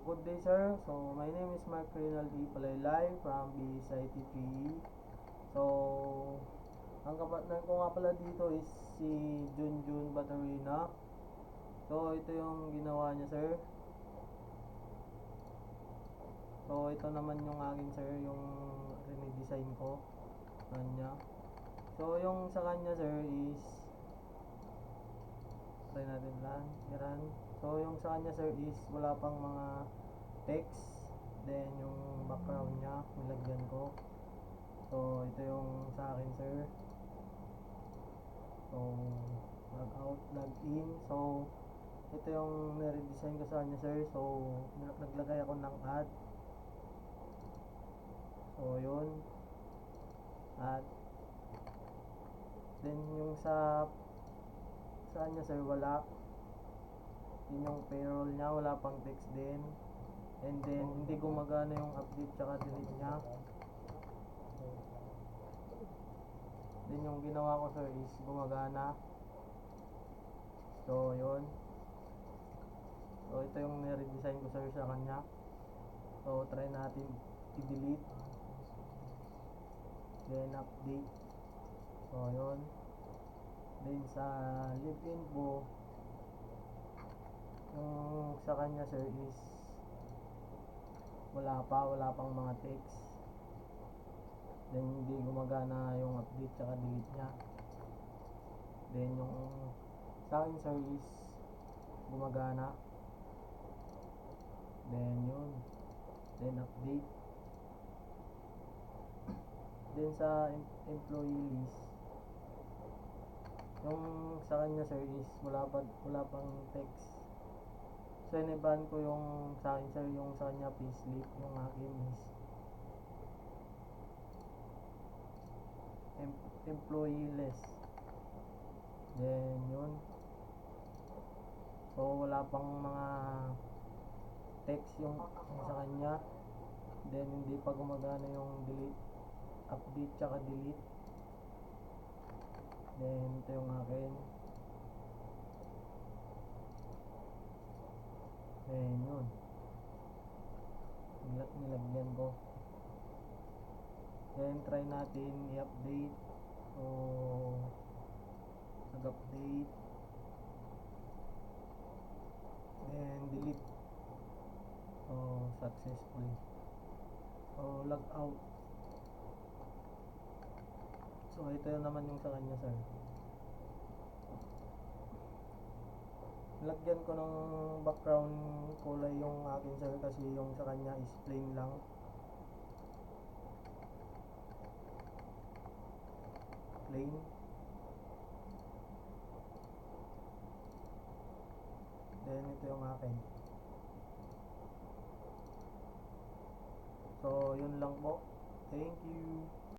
good day sir. So my name is Mark Rinaldi Palaylay from BSIT3. So ang kapartner ko nga pala dito is si Junjun Batarina. So ito yung ginawa niya sir. So ito naman yung akin sir, yung redesign ko kanya. So yung sa kanya sir is try natin lang iran. So yung sa kanya sir is wala pang mga text, then yung background niya nilagyan ko. So ito yung sa akin sir. So log out, log in. So ito yung nire-design ko sa kanya sir. So naglagay ako ng add. So yun, add. Then yung sa kanya sir wala. Yun yung payroll niya, wala pang text din. And then hindi gumagana yung update tsaka delete niya. Then yung ginawa ko sir is gumagana. So yun. So ito yung nire-design ko sir sa kanya. So try natin i-delete. Then update. So yun. Then sa live info, yung sa kanya sir is wala pang mga text. Then hindi gumagana yung update tsaka delete nya. Then yung sa akin sir is gumagana. Then yun, then update. Then sa employee list, yung sa kanya sir is wala pang text. So iniban ko yung sa akin sir, yung sa kanya payslip, yung akin is employee list. Then yun, so wala pang mga text yung sa kanya. Then hindi pa gumagana yung delete, update tsaka delete. Then ito yung akin. Then yun, nilagyan ko. Then try natin i-update. So nag-update. Then delete. So successfully. So log out. So ito naman yung sa kanya sir. Lagyan ko ng background kulay yung akin sir, kasi yung sa kanya is plain lang. Plain. Then ito yung akin. So yun lang po. Thank you.